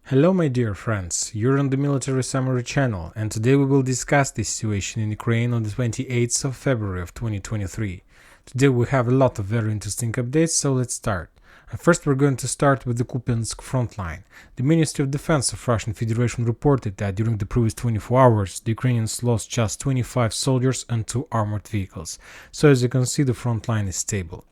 Hello my dear friends, you're on the Military Summary channel, and today we will discuss the situation in Ukraine on the 28th of February of 2023. Today we have a lot of very interesting updates, so let's start. First we're going to start with the Kupiansk front line. The Ministry of Defense of Russian Federation reported that during the previous 24 hours, the Ukrainians lost just 25 soldiers and 2 armored vehicles. So as you can see, the front line is stable.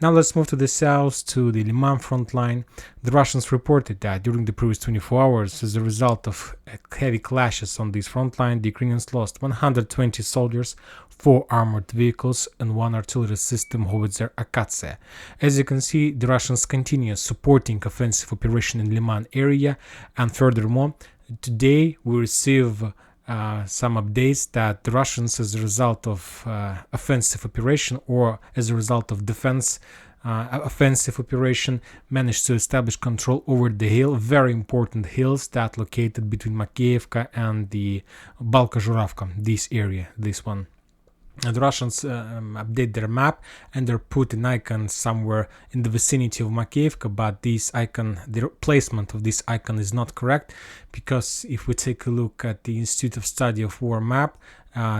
Now let's move to the south, to the Liman front line. The Russians reported that during the previous 24 hours, as a result of heavy clashes on this front line, the Ukrainians lost 120 soldiers, 4 armored vehicles and 1 artillery system howitzer Akatsiya. As you can see, the Russians continue supporting offensive operation in Liman area, and furthermore, today we receive some updates that the Russians, as a result of offensive operation or as a result of defense offensive operation, managed to establish control over the hill, very important hills that located between Makeivka and the Balka-Zhuravka, this area, this one. The Russians update their map and they put an icon somewhere in the vicinity of Makeivka, but this icon, the placement of this icon is not correct, because if we take a look at the Institute of Study of War map,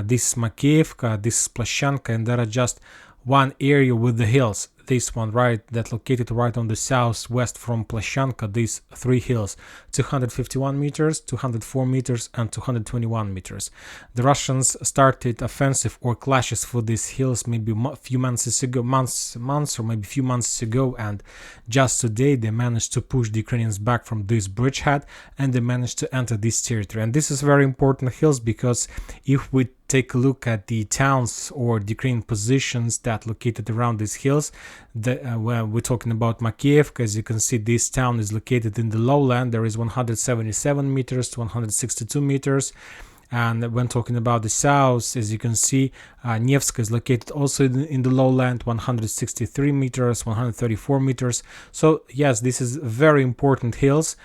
this is Makeivka, this is Plashanka, and there are just one area with the hills. This one, right, that located right on the southwest from Plashanka, these 3 hills, 251 meters, 204 meters and 221 meters. The Russians started offensive or clashes for these hills maybe a few months ago, months or maybe a few months ago, and just today they managed to push the Ukrainians back from this bridgehead and they managed to enter this territory. And this is very important hills, because if we take a look at the towns or the Ukrainian positions that located around these hills, when we're talking about Makeivka, as you can see, this town is located in the lowland. There is 177 meters to 162 meters. And when talking about the south, as you can see, Nevska is located also in the lowland, 163 meters, 134 meters. So yes, this is very important hills.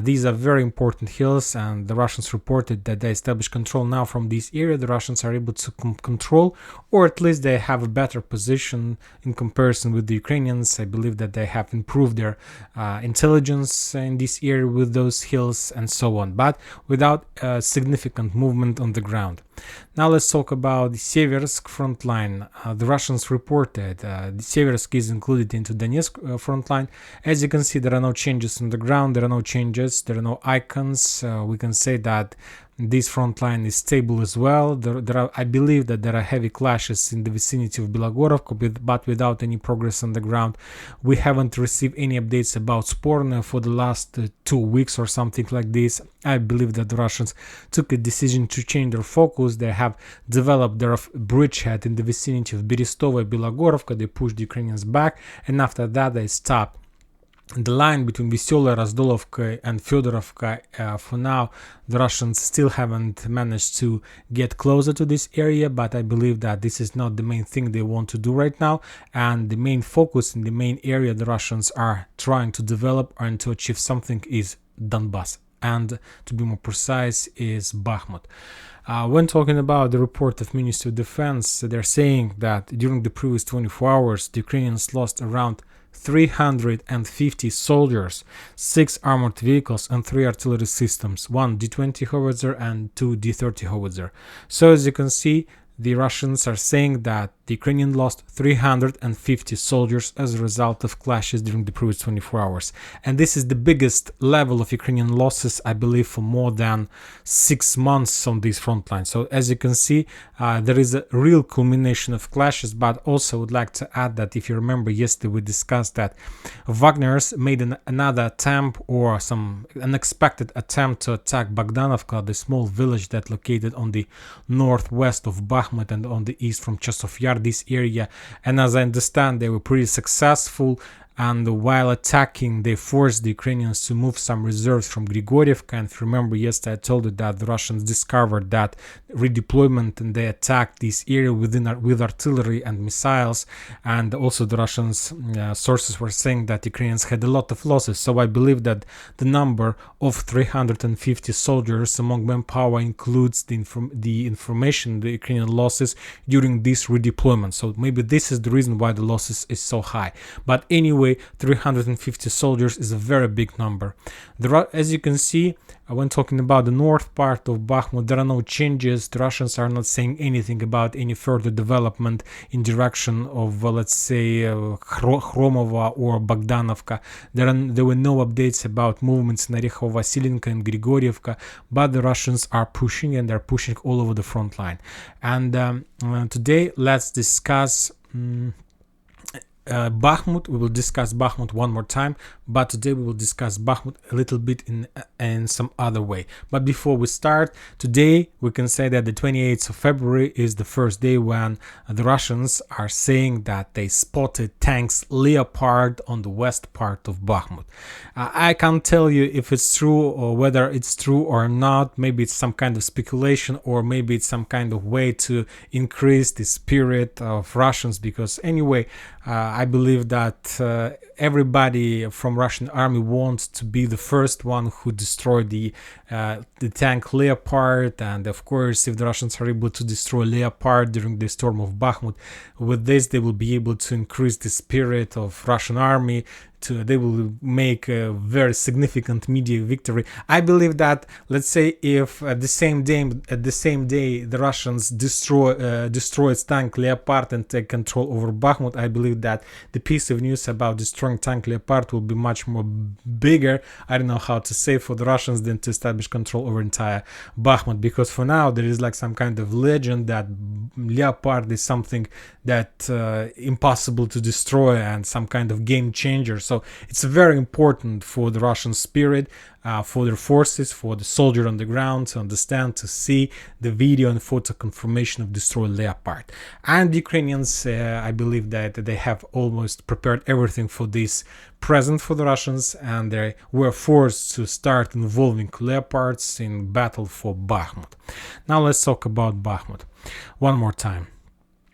These are very important hills, and the Russians reported that they established control now from this area. The Russians are able to control, or at least they have a better position in comparison with the Ukrainians. I believe that they have improved their intelligence in this area with those hills and so on, but without significant movement on the ground. Now let's talk about the Seversk front line. The Russians reported the Seversk is included into Donetsk front line. As you can see, there are no changes on the ground, there are no changes, there are no icons. We can say that this front line is stable as well. I believe that there are heavy clashes in the vicinity of Bilogorovka, but without any progress on the ground. We haven't received any updates about Sporno for the last 2 weeks or something like this. I believe that the Russians took a decision to change their focus. They have developed their bridgehead in the vicinity of Berestova, Bilogorovka. They pushed the Ukrainians back, and after that they stopped. The line between Veselaya, Razdolovka and Fyodorovka, for now the Russians still haven't managed to get closer to this area, but I believe that this is not the main thing they want to do right now, and the main focus in the main area the Russians are trying to develop and to achieve something is Donbass, and to be more precise is Bakhmut. When talking about the report of Ministry of Defense, they're saying that during the previous 24 hours the Ukrainians lost around 350 soldiers, 6 armored vehicles and 3 artillery systems, 1 D-20 howitzer and 2 D-30 howitzer. So as you can see, the Russians are saying that the Ukrainian lost 350 soldiers as a result of clashes during the previous 24 hours. And this is the biggest level of Ukrainian losses, I believe, for more than 6 months on this front line. So as you can see, there is a real culmination of clashes, but also would like to add that if you remember yesterday we discussed that Wagner's made another attempt, or some unexpected attempt, to attack Bogdanovka, the small village that located on the northwest of Bakhmut and on the east from Chasov Yar, this area. And as I understand, they were pretty successful, and while attacking they forced the Ukrainians to move some reserves from Grigorievka. And if you remember yesterday I told you that the Russians discovered that redeployment and they attacked this area with artillery and missiles, and also the Russians sources were saying that Ukrainians had a lot of losses. So I believe that the number of 350 soldiers among manpower includes the information, the Ukrainian losses during this redeployment. So maybe this is the reason why the losses is so high. But anyway, way, 350 soldiers is a very big number. As you can see, when talking about the north part of Bakhmut, there are no changes. The Russians are not saying anything about any further development in direction of, let's say, Khromovo or Bogdanovka. There were no updates about movements in Orekhovo-Vasilenko and Grigorievka, but the Russians are pushing, and they're pushing all over the front line. And today, let's discuss Bakhmut. We will discuss Bakhmut one more time, but today we will discuss Bakhmut a little bit in some other way. But before we start, today we can say that the 28th of February is the first day when the Russians are saying that they spotted tanks Leopard on the west part of Bakhmut. I can't tell you if it's true or whether it's true or not. Maybe it's some kind of speculation, or maybe it's some kind of way to increase the spirit of Russians, because anyway, I believe that everybody from Russian army wants to be the first one who destroyed the tank Leopard. And of course, if the Russians are able to destroy Leopard during the storm of Bakhmut, with this they will be able to increase the spirit of Russian army. They will make a very significant media victory. I believe that, let's say, if at the same day the Russians destroy tank Leopard and take control over Bakhmut, I believe that the piece of news about destroying tank Leopard will be much more bigger, I don't know how to say, for the Russians than to establish control over entire Bakhmut. Because for now there is like some kind of legend that Leopard is something that impossible to destroy and some kind of game changer. So it's very important for the Russian spirit, for their forces, for the soldier on the ground to understand, to see the video and photo confirmation of destroyed Leopard. And the Ukrainians, I believe that they have almost prepared everything for this present for the Russians, and they were forced to start involving Leopards in battle for Bakhmut. Now let's talk about Bakhmut one more time.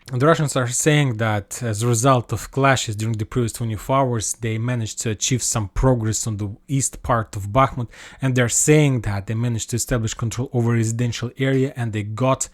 The Russians are saying that as a result of clashes during the previous 24 hours, they managed to achieve some progress on the east part of Bakhmut, and they're saying that they managed to establish control over residential area, and they got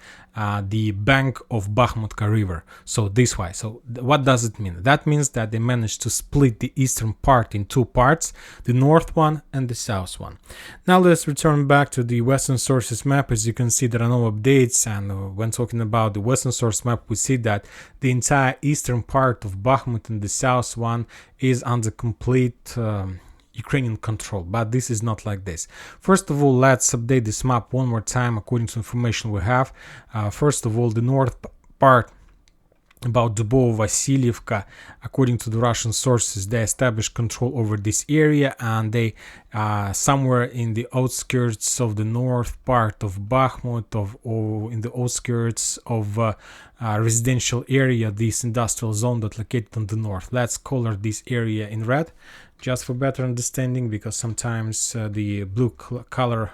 the bank of Bakhmutka river. So this way. So what does it mean? That means that they managed to split the eastern part in two parts, the north one and the south one. Now let's return back to the Western sources map. As you can see, there are no updates, and when talking about the Western source map, we see that the entire eastern part of Bakhmut and the south one is under complete Ukrainian control, but this is not like this. First of all, let's update this map one more time according to information we have. First of all, the north part about Dubovo, Vasilievka, according to the Russian sources, they established control over this area, and they somewhere in the outskirts of the north part of Bakhmut, or in the outskirts of residential area, this industrial zone that located on the north. Let's color this area in red, just for better understanding, because sometimes the blue color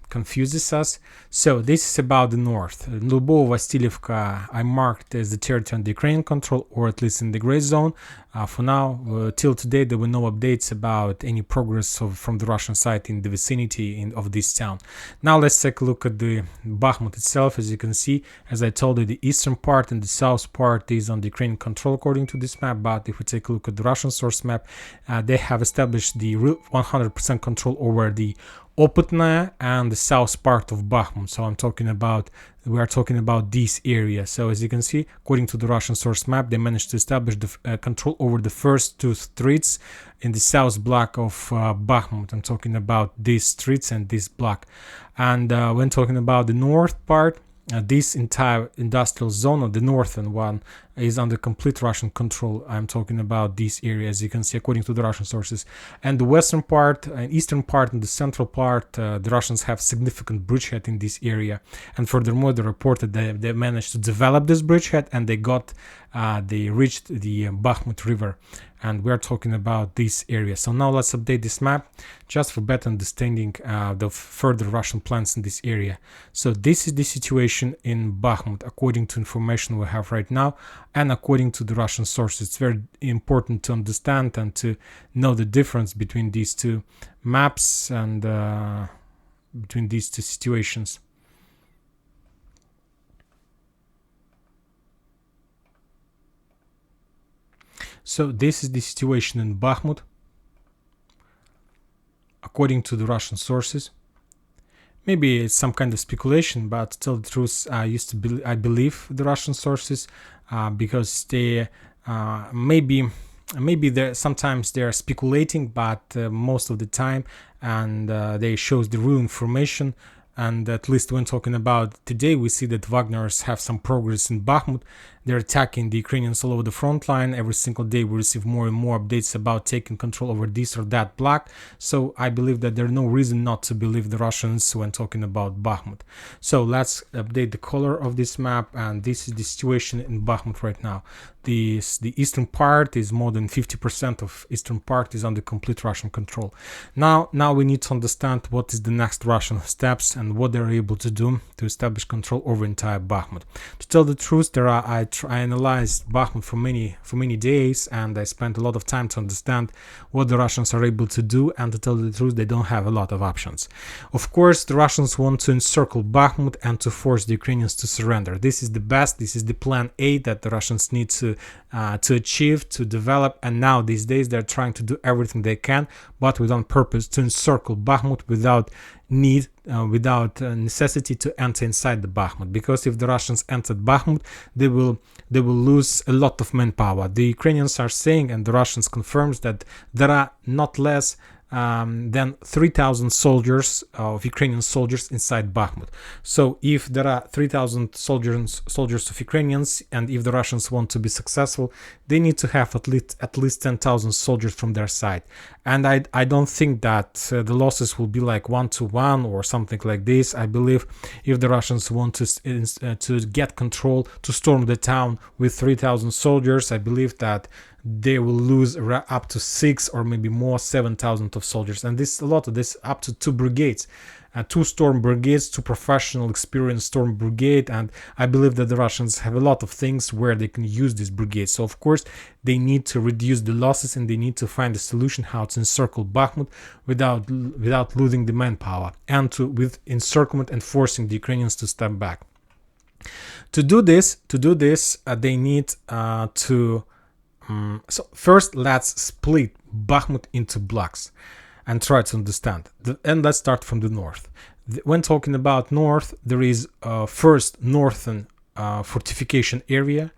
confuses us. So this is about the north. Dubovo, Vasilievka I marked as the territory under Ukrainian control, or at least in the gray zone. For now, till today, there were no updates about any progress from the Russian side in the vicinity of this town. Now let's take a look at the Bakhmut itself. As you can see, as I told you, the eastern part and the south part is under Ukrainian control according to this map. But if we take a look at the Russian source map, they have established the 100% control over the Opytnaya and the south part of Bakhmut. So we are talking about this area. So as you can see, according to the Russian source map, they managed to establish the control over the first two streets in the south block of Bakhmut. I'm talking about these streets and this block. And when talking about the north part, this entire industrial zone, or the northern one, is under complete Russian control. I'm talking about this area, as you can see, according to the Russian sources. And the western part, and eastern part, and the central part, the Russians have significant bridgehead in this area. And furthermore, they reported that they managed to develop this bridgehead, and they reached the Bakhmut river. And we're talking about this area. So now let's update this map just for better understanding the further Russian plans in this area. So this is the situation in Bakhmut according to information we have right now, and according to the Russian sources. It's very important to understand and to know the difference between these two maps and between these two situations. So this is the situation in Bakhmut, according to the Russian sources. Maybe it's some kind of speculation, but to tell the truth, I believe the Russian sources because they maybe sometimes they're speculating, but most of the time, and they shows the real information. And at least when talking about today, we see that Wagners have some progress in Bakhmut. They're attacking the Ukrainians all over the front line. Every single day we receive more and more updates about taking control over this or that block. So I believe that there's no reason not to believe the Russians when talking about Bakhmut. So let's update the color of this map, and this is the situation in Bakhmut right now. The eastern part is more than 50% of eastern part is under complete Russian control. Now we need to understand what is the next Russian steps and what they're able to do to establish control over entire Bakhmut. To tell the truth, I analyzed Bakhmut for many days, and I spent a lot of time to understand what the Russians are able to do. And to tell the truth, they don't have a lot of options. Of course, the Russians want to encircle Bakhmut and to force the Ukrainians to surrender. This is the best. This is the plan A that the Russians need to achieve, to develop. And now these days they're trying to do everything they can, but without purpose, to encircle Bakhmut without necessity to enter inside the Bakhmut. Because if the Russians entered Bakhmut, they will lose a lot of manpower. The Ukrainians are saying, and the Russians confirms, that there are not less than 3,000 soldiers of Ukrainian soldiers inside Bakhmut. So if there are 3,000 soldiers of Ukrainians, and if the Russians want to be successful, they need to have at least 10,000 soldiers from their side. And I don't think that the losses will be like 1-1 or something like this. I believe if the Russians want to get control, to storm the town with 3,000 soldiers, I believe that they will lose up to 6 or maybe more 7,000 of soldiers. And this a lot of this, up to 2 brigades, 2 storm brigades, 2 professional experienced storm brigade. And I believe that the Russians have a lot of things where they can use these brigades. So of course they need to reduce the losses, and they need to find a solution how to encircle Bakhmut without losing the manpower, and with encirclement and forcing the Ukrainians to step back. To do this, they need to so first, let's split Bakhmut into blocks and try to understand. And let's start from the north. When talking about north, there is first northern fortification area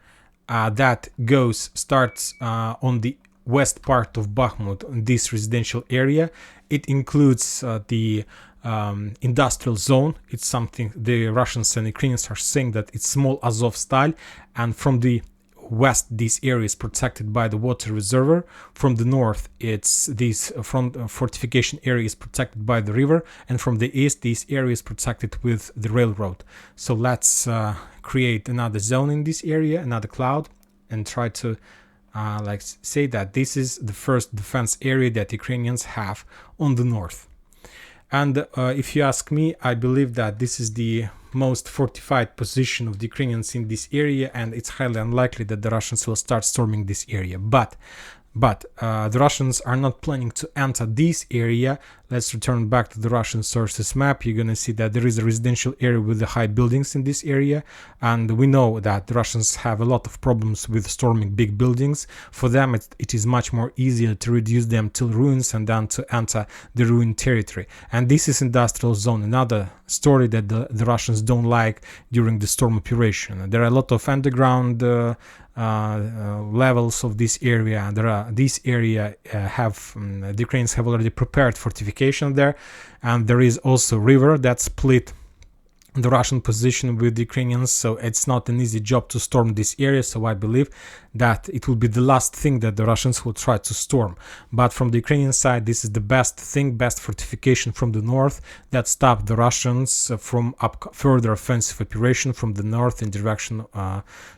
that starts on the west part of Bakhmut, in this residential area. It includes the industrial zone. It's something the Russians and Ukrainians are saying that it's small Azov style, and from the west this area is protected by the water reservoir. From the north, it's this front fortification area is protected by the river, and from the east this area is protected with the railroad. So let's create another zone in this area, another cloud, and try to say that this is the first defense area that Ukrainians have on the north. And if you ask me, I believe that this is the most fortified position of the Ukrainians in this area, and it's highly unlikely that the Russians will start storming this area. But the Russians are not planning to enter this area. Let's return back to the Russian sources map. You're gonna see that there is a residential area with the high buildings in this area, and we know that the Russians have a lot of problems with storming big buildings. For them, it is much more easier to reduce them to ruins and then to enter the ruined territory. And this is industrial zone, another story that the Russians don't like during the storm operation. There are a lot of underground levels of this area. This area the Ukrainians have already prepared fortification there, and there is also a river that split the Russian position with the Ukrainians, so it's not an easy job to storm this area. So I believe that it will be the last thing that the Russians will try to storm. But from the Ukrainian side, this is the best fortification from the north that stopped the Russians from further offensive operation from the north in direction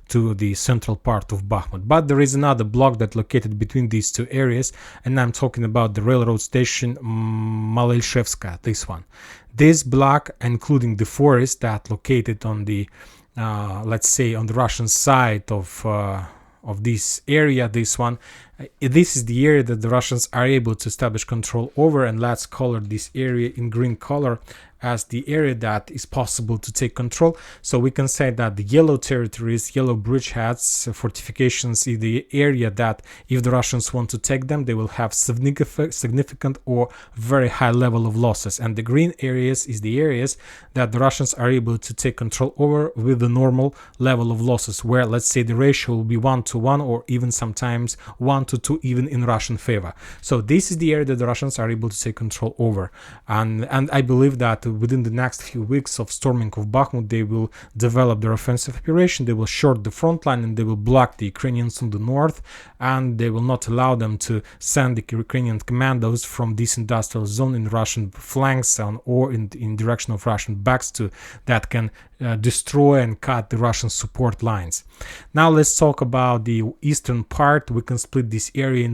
to the central part of Bakhmut. But there is another block that located between these two areas, and I'm talking about the railroad station Malylshevska, this one. This block, including the forest that located on the, let's say, on the Russian side of this area, this one, This is the area that the Russians are able to establish control over, and let's color this area in green color as the area that is possible to take control. So we can say that the yellow territories, yellow bridgeheads, fortifications is the area that if the Russians want to take them, they will have significant or very high level of losses. And the green areas is the areas that the Russians are able to take control over with the normal level of losses, where let's say the ratio will be 1-to-1 or even sometimes 1-to-2 even in Russian favor. So this is the area that the Russians are able to take control over. And I believe that within the next few weeks of storming of Bakhmut, they will develop their offensive operation, they will short the front line, and they will block the Ukrainians on the north, and they will not allow them to send the Ukrainian commandos from this industrial zone in Russian flanks or in direction of Russian backs that can destroy and cut the Russian support lines. Now let's talk about the eastern part. We can split this area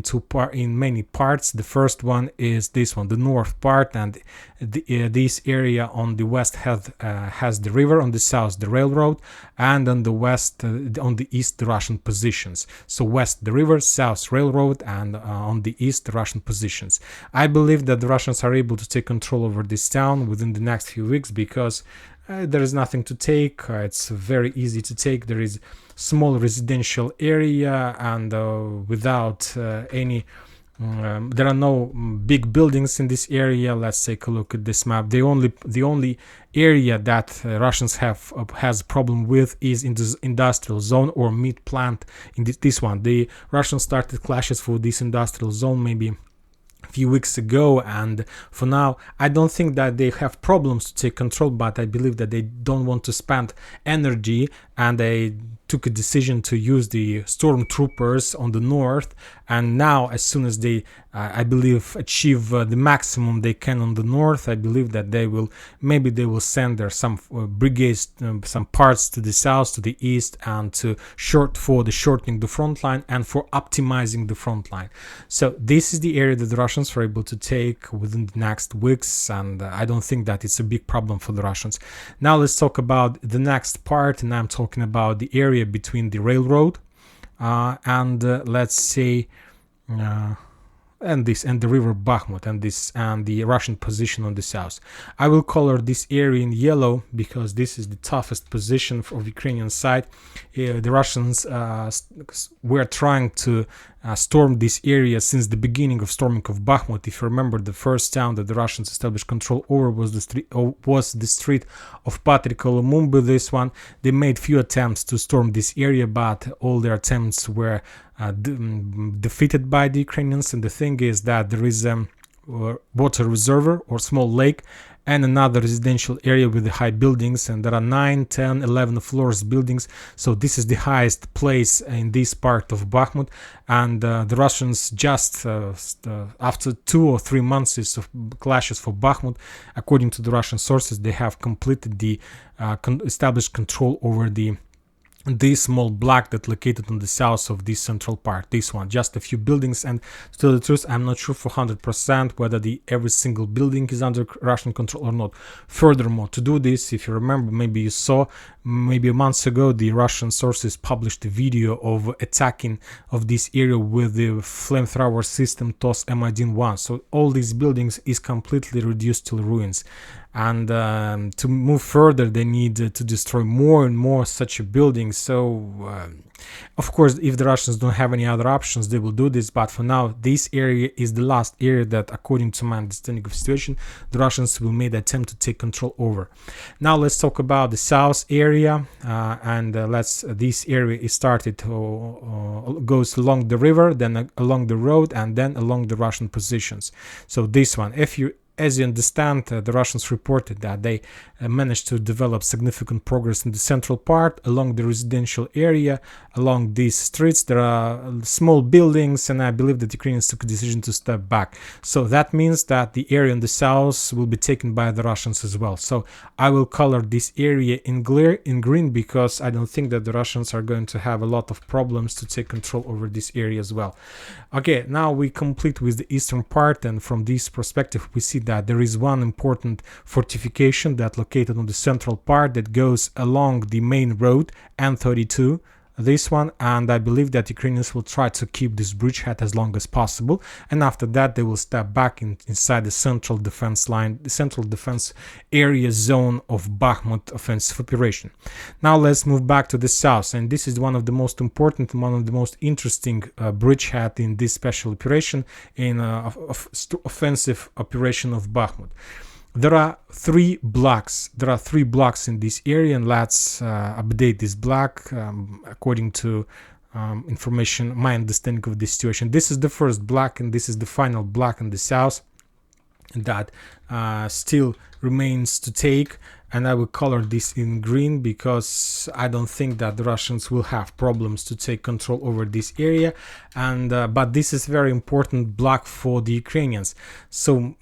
in many parts. The first one is this one, the north part, and this area on the west has the river, on the south the railroad, and on the west, on the east, the Russian positions. So west the river, south railroad, and on the east the Russian positions. I believe that the Russians are able to take control over this town within the next few weeks because there is nothing to take. It's very easy to take. There is small residential area, and without any there are no big buildings in this area. Let's take a look at this map. The only area that Russians has a problem with is in this industrial zone or meat plant. In this one, the Russians started clashes for this industrial zone maybe few weeks ago, and for now I don't think that they have problems to take control, but I believe that they don't want to spend energy, and they took a decision to use the stormtroopers on the north. And now, as soon as they I believe achieve the maximum they can on the north, I believe that they will send their some brigades, some parts to the south, to the east, and to shortening the front line and for optimizing the front line. So this is the area that the Russians are able to take within the next weeks, and I don't think that it's a big problem for the Russians. Now let's talk about the next part, and I'm talking about the area between the railroad and let's say and the river Bakhmut, and the Russian position on the south. I will color this area in yellow because this is the toughest position of Ukrainian side. The Russians were trying to storm this area since the beginning of storming of Bakhmut. If you remember, the first town that the Russians established control over was the street of Patrick Lumumba. This one, they made few attempts to storm this area, but all their attempts were defeated by the Ukrainians. And the thing is that there is a water reservoir or small lake and another residential area with the high buildings, and there are 9, 10, 11 floors buildings. So this is the highest place in this part of Bakhmut, and the Russians just after 2 or 3 months of clashes for Bakhmut, according to the Russian sources, they have completed the established control over this small block that located on the south of this central part. This one, just a few buildings, and to tell the truth, I'm not sure for 100% whether every single building is under Russian control or not. Furthermore, to do this, if you remember, maybe you saw maybe months ago, the Russian sources published a video of attacking of this area with the flamethrower system TOS M1. So all these buildings is completely reduced to ruins. And to move further, they need to destroy more and more such buildings. So of course, if the Russians don't have any other options, they will do this. But for now, this area is the last area that, according to my understanding of the situation, the Russians will make the attempt to take control over. Now let's talk about the south area, and this area is started goes along the river, then along the road, and then along the Russian positions. So this one, as you understand, the Russians reported that they managed to develop significant progress in the central part, along the residential area, along these streets. There are small buildings, and I believe that Ukrainians took a decision to step back. So that means that the area in the south will be taken by the Russians as well. So I will color this area in green because I don't think that the Russians are going to have a lot of problems to take control over this area as well. Okay, now we complete with the eastern part, and from this perspective we see that there is one important fortification that located on the central part that goes along the main road N32, this one, and I believe that Ukrainians will try to keep this bridgehead as long as possible, and after that they will step back inside the central defense line, the central defense area zone of Bakhmut offensive operation. Now let's move back to the south, and this is one of the most important, one of the most interesting bridgehead in this special operation, in offensive operation of Bakhmut. There are three blocks. There are three blocks in this area, and let's update this block according to information, my understanding of the situation. This is the first block, and this is the final block in the south that still remains to take, and I will color this in green because I don't think that the Russians will have problems to take control over this area, and but this is very important block for the Ukrainians. So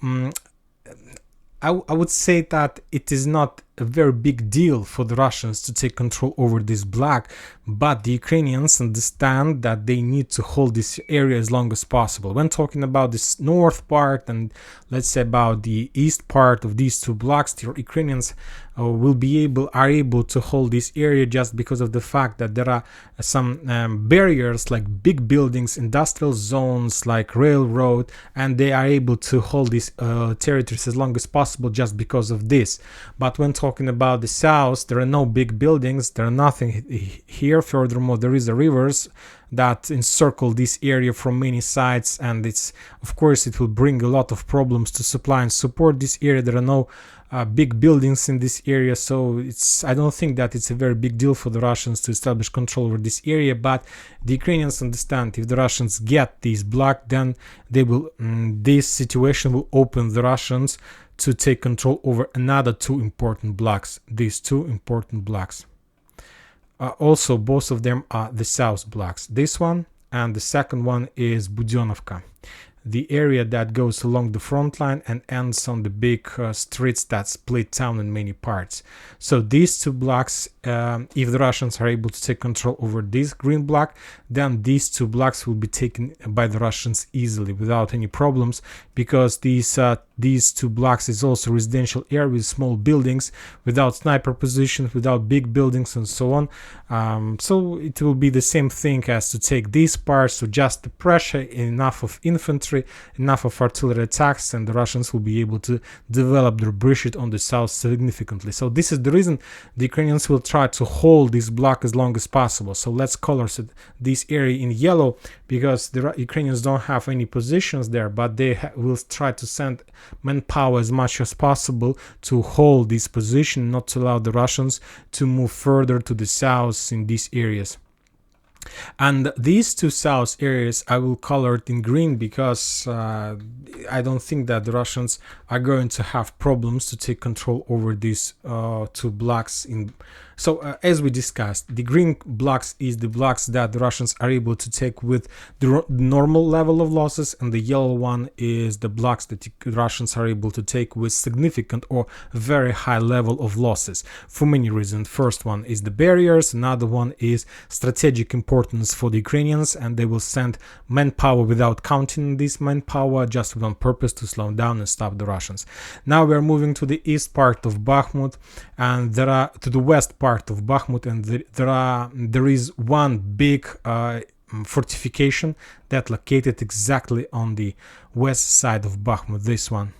I would say that it is not a very big deal for the Russians to take control over this block, but the Ukrainians understand that they need to hold this area as long as possible. When talking about this north part and let's say about the east part of these two blocks, the Ukrainians are able to hold this area just because of the fact that there are some barriers like big buildings, industrial zones like railroad, and they are able to hold these territories as long as possible just because of this. But when talking about the south, there are no big buildings, there are nothing here. Furthermore, there is a rivers that encircle this area from many sides, and it's, of course, it will bring a lot of problems to supply and support this area. There are no big buildings in this area, so I don't think that it's a very big deal for the Russians to establish control over this area. But the Ukrainians understand if the Russians get this block, then they will this situation will open the Russians to take control over another two important blocks, these two important blocks. Also, both of them are the south blocks. This one and the second one is Budyonovka, the area that goes along the front line and ends on the big streets that split town in many parts. So these two blocks, if the Russians are able to take control over this green block, then these two blocks will be taken by the Russians easily without any problems, because these two blocks is also residential area with small buildings, without sniper positions, without big buildings and so on. So it will be the same thing as to take these parts, so just the pressure, enough of infantry, enough of artillery attacks, and the Russians will be able to develop their bridgehead on the south significantly. So this is the reason the Ukrainians will try to hold this block as long as possible. So let's color this area in yellow, because the Ukrainians don't have any positions there, but they will try to send manpower as much as possible to hold this position, not to allow the Russians to move further to the south in these areas. And these two south areas I will color it in green because I don't think that the Russians are going to have problems to take control over these two blocks. So as we discussed, the green blocks is the blocks that the Russians are able to take with the normal level of losses, and the yellow one is the blocks that the Russians are able to take with significant or very high level of losses for many reasons. First one is the barriers, another one is strategic importance for the Ukrainians, and they will send manpower without counting this manpower, just on purpose to slow down and stop the Russians. Now we are moving to the east part of Bakhmut, and to the west part of Bakhmut, and there is one big fortification that located exactly on the west side of Bakhmut, this one.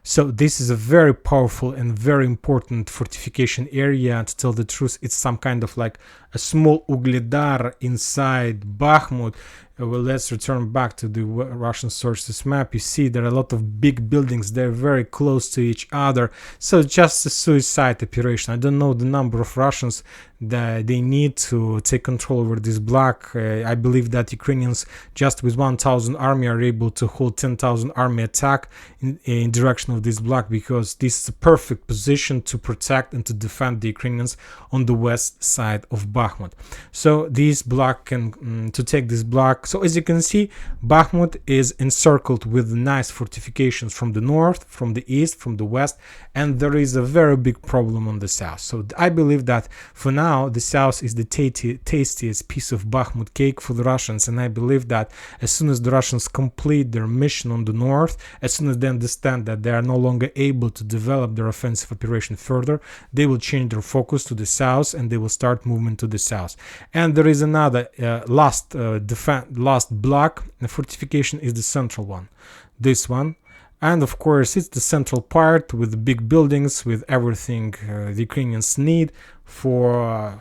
So this is a very powerful and very important fortification area. To tell the truth, it's some kind of like a small Ugledar inside Bakhmut. Well, let's return back to the Russian sources map. You see there are a lot of big buildings. They're very close to each other. So just a suicide operation. I don't know the number of Russians that they need to take control over this block. I believe that Ukrainians just with 1,000 army are able to hold 10,000 army attack in direction of this block, because this is a perfect position to protect and to defend the Ukrainians on the west side of Bakhmut. So this block to take this block, attack. So as you can see, Bakhmut is encircled with nice fortifications from the north, from the east, from the west, and there is a very big problem on the south. So I believe that for now the south is the tastiest piece of Bakhmut cake for the Russians, and I believe that as soon as the Russians complete their mission on the north, as soon as they understand that they are no longer able to develop their offensive operation further, they will change their focus to the south and they will start movement to the south. And there is another last block. The fortification is the central one, this one. And of course, it's the central part with the big buildings, with everything the Ukrainians need for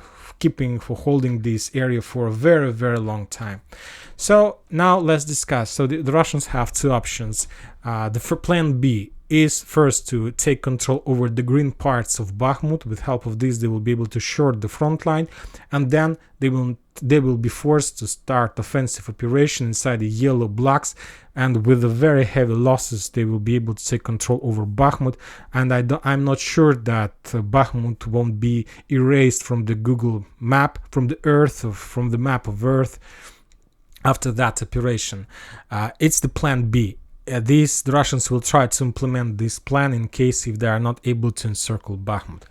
holding this area for a very, very long time. So now let's discuss. So the Russians have two options. The plan B is first to take control over the green parts of Bakhmut. With help of this, they will be able to short the front line, and then they will be forced to start offensive operation inside the yellow blocks, and with the very heavy losses they will be able to take control over Bakhmut. And I'm not sure that Bakhmut won't be erased from the Google map, from the map of Earth after that operation. It's the plan B. The Russians will try to implement this plan in case if they are not able to encircle Bakhmut.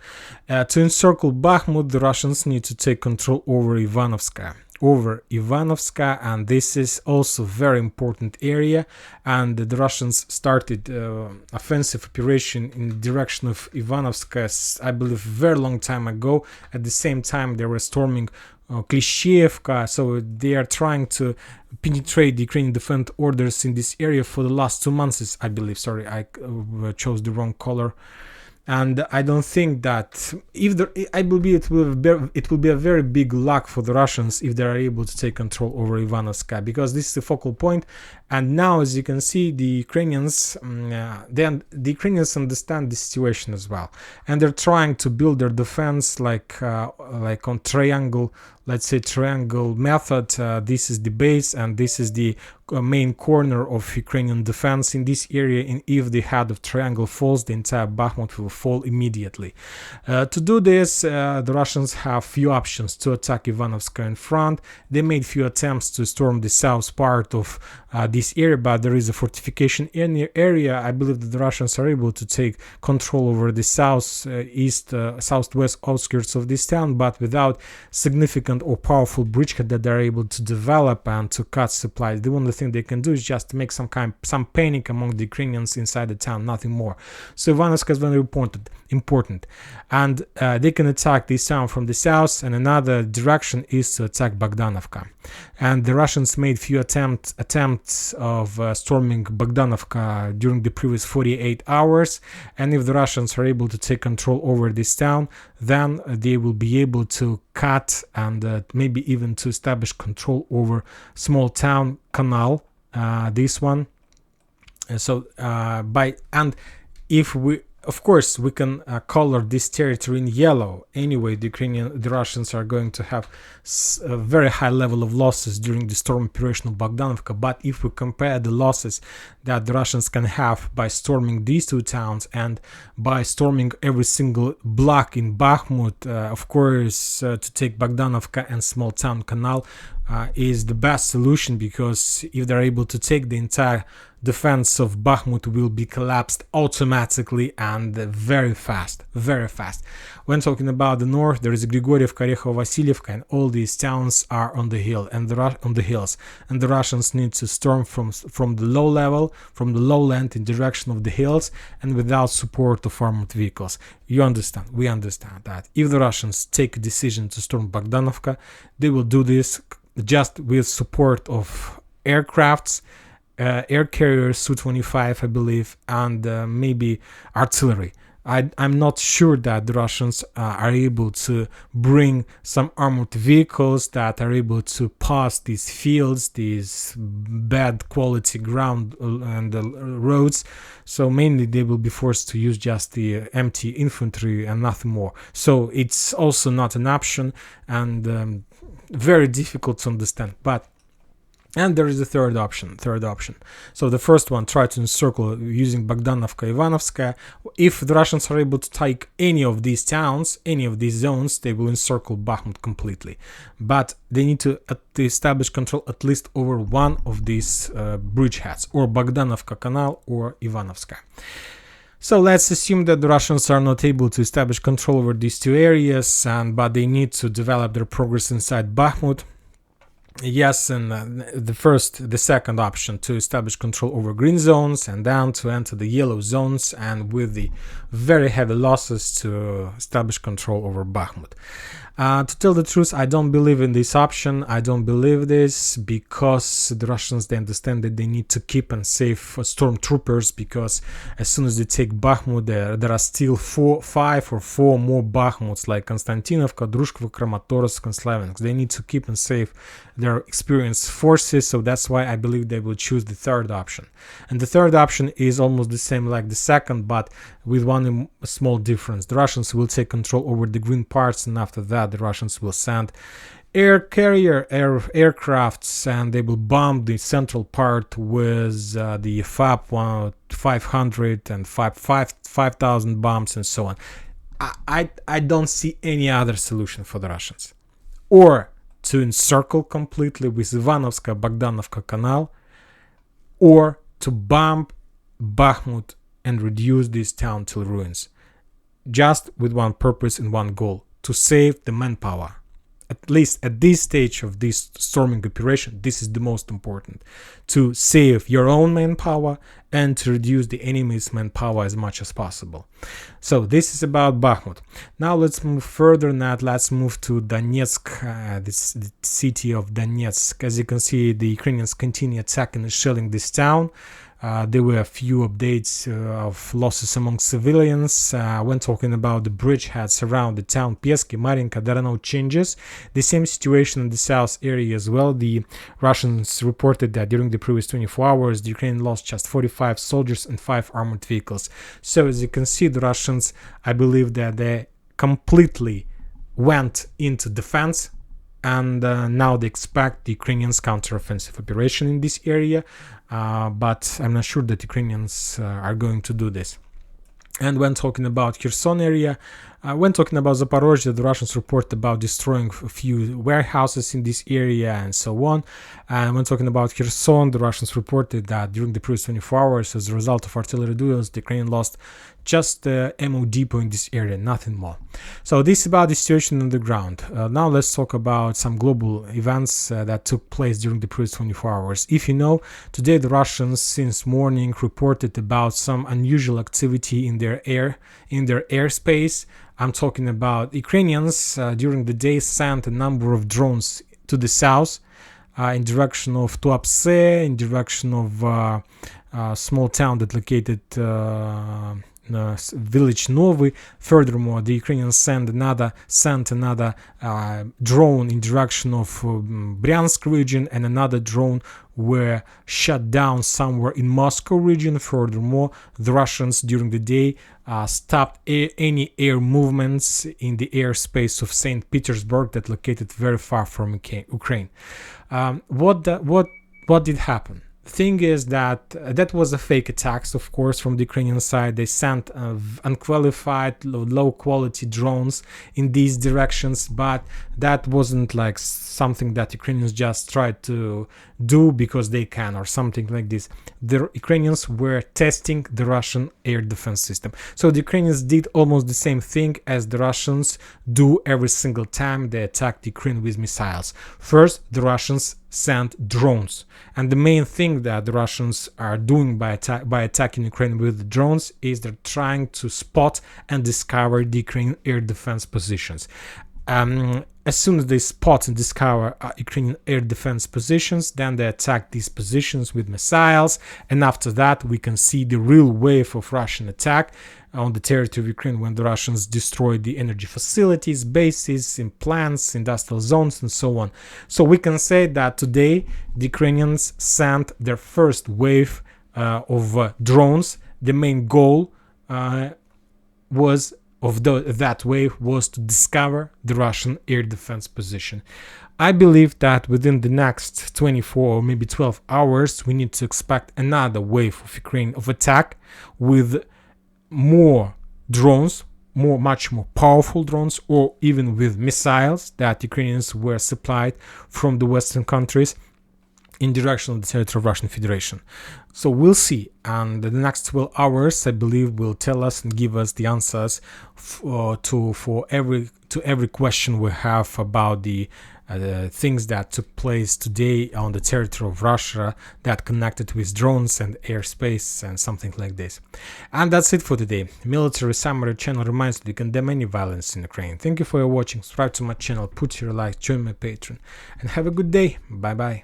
To encircle Bakhmut, the Russians need to take control over Ivanovska, and this is also a very important area, and the Russians started offensive operation in the direction of Ivanovska, I believe, a very long time ago. At the same time, they were storming Klishchevka, so they are trying to penetrate the Ukrainian defense orders in this area for the last 2 months, I believe. Sorry, I chose the wrong color. And I don't think that I believe it will be a very big luck for the Russians if they are able to take control over Ivanovska, because this is the focal point. And now, as you can see, the Ukrainians understand the situation as well, and they're trying to build their defense like on triangle. Let's say triangle method. This is the base, and this is the main corner of Ukrainian defense in this area. And if the head of triangle falls, the entire Bakhmut will fall immediately. To do this, the Russians have few options to attack Ivanovska in front. They made few attempts to storm the south part of this area, but there is a fortification in the area. I believe that the Russians are able to take control over the southwest outskirts of this town, but without significant or powerful bridgehead that they're able to develop and to cut supplies. The only thing they can do is just make some panic among the Ukrainians inside the town, nothing more. So Ivanovska is very important, and they can attack this town from the south, and another direction is to attack Bogdanovka. And the Russians made few attempts of storming Bogdanovka during the previous 48 hours, and if the Russians are able to take control over this town, then they will be able to cut and maybe even to establish control over small town Kanal, this one. Of course, we can color this territory in yellow. Anyway, the Russians are going to have a very high level of losses during the storm operation of Bogdanovka. But if we compare the losses that the Russians can have by storming these two towns and by storming every single block in Bakhmut, of course, to take Bogdanovka and small town Kanal is the best solution, because if they're able to take, the entire defense of Bakhmut will be collapsed automatically and very fast. When talking about the north, there is Grigorievka, Orekhovo, Vasilievka, and all these towns are on the hills, and the Russians need to storm from the low level, from the lowland in direction of the hills, and without support of armored vehicles. We understand that if the Russians take a decision to storm Bogdanovka, they will do this just with support of aircrafts, air carriers, Su-25, I believe, and maybe artillery. I'm not sure that the Russians are able to bring some armored vehicles that are able to pass these fields, these bad quality ground and roads. So mainly they will be forced to use just the empty infantry and nothing more. So it's also not an option, and very difficult to understand. But And there is a third option. So the first one, try to encircle using Bogdanovka, Ivanovska. If the Russians are able to take any of these towns, any of these zones, they will encircle Bakhmut completely. But they need to establish control at least over one of these bridgeheads, or Bogdanovka Canal or Ivanovska. So let's assume that the Russians are not able to establish control over these two areas, but they need to develop their progress inside Bakhmut. Yes, and the second option, to establish control over green zones and then to enter the yellow zones, and with the very heavy losses to establish control over Bakhmut. To tell the truth, I don't believe in this option. I don't believe this because the Russians, they understand that they need to keep and save stormtroopers, because as soon as they take Bakhmut, there are still 5 or 4 more Bakhmuts like Konstantinovka, Drushkova, Kramatorsk, and Slaviansk. They need to keep and save their experienced forces, so that's why I believe they will choose the third option. And the third option is almost the same like the second, but with one small difference. The Russians will take control over the green parts, and after that the Russians will send aircrafts, and they will bomb the central part with the FAB 500 and 5,000 bombs and so on. I don't see any other solution for the Russians. Or to encircle completely with Ivanovska, Bogdanovka Canal, or to bomb Bakhmut and reduce this town to ruins, just with one purpose and one goal: to save the manpower. At least at this stage of this storming operation, this is the most important: to save your own manpower and to reduce the enemy's manpower as much as possible. So this is about Bakhmut. Now let's move further than that. Let's move to Donetsk, the city of Donetsk. As you can see, the Ukrainians continue attacking and shelling this town. There were a few updates of losses among civilians. When talking about the bridgeheads around the town Peski, Marinka, there are no changes. The same situation in the south area as well. The Russians reported that during the previous 24 hours, the Ukraine lost just 45 soldiers and 5 armored vehicles. So as you can see, the Russians, I believe that they completely went into defense, and now they expect the Ukrainians' counteroffensive operation in this area, but I'm not sure that Ukrainians are going to do this. And when talking about Kherson area, when talking about Zaporozhye, the Russians report about destroying a few warehouses in this area and so on. And when talking about Kherson, the Russians reported that during the previous 24 hours, as a result of artillery duels, the Ukraine lost just the ammo depot in this area, nothing more. So this is about the situation on the ground. Now let's talk about some global events that took place during the previous 24 hours. If you know, today the Russians since morning reported about some unusual activity in their airspace. I'm talking about Ukrainians during the day sent a number of drones to the south in direction of Tuapse, in direction of a small town that located village Novy. Furthermore, the Ukrainians sent another drone in direction of Bryansk region, and another drone were shut down somewhere in Moscow region. Furthermore, the Russians during the day stopped any air movements in the airspace of St. Petersburg, that located very far from Ukraine. What did happen? The thing is that was a fake attacks, of course, from the Ukrainian side. They sent unqualified, low-quality drones in these directions, but that wasn't like something that Ukrainians just tried to do because they can, or something like this. The Ukrainians were testing the Russian air defense system. So the Ukrainians did almost the same thing as the Russians do every single time they attack Ukraine with missiles. First, the Russians sent drones, and the main thing that the Russians are doing by attacking Ukraine with drones is they're trying to spot and discover the Ukrainian air defense positions. As soon as they spot and discover Ukrainian air defense positions, then they attack these positions with missiles, and after that we can see the real wave of Russian attack on the territory of Ukraine when the Russians destroy the energy facilities, bases, in plants, industrial zones, and so on. So we can say that today the Ukrainians sent their first wave of drones. The main goal that wave was to discover the Russian air defense position. I believe that within the next 24 or maybe 12 hours, we need to expect another wave of Ukraine of attack with more drones, much more powerful drones, or even with missiles that Ukrainians were supplied from the Western countries in direction of the territory of Russian Federation. So we'll see, and the next 12 hours, I believe, will tell us and give us the answers to every question we have about the things that took place today on the territory of Russia that connected with drones and airspace and something like this. And that's it for today. Military Summary channel reminds you to condemn any violence in Ukraine. Thank you for your watching. Subscribe to my channel, put your like, join my Patreon, and have a good day. Bye bye.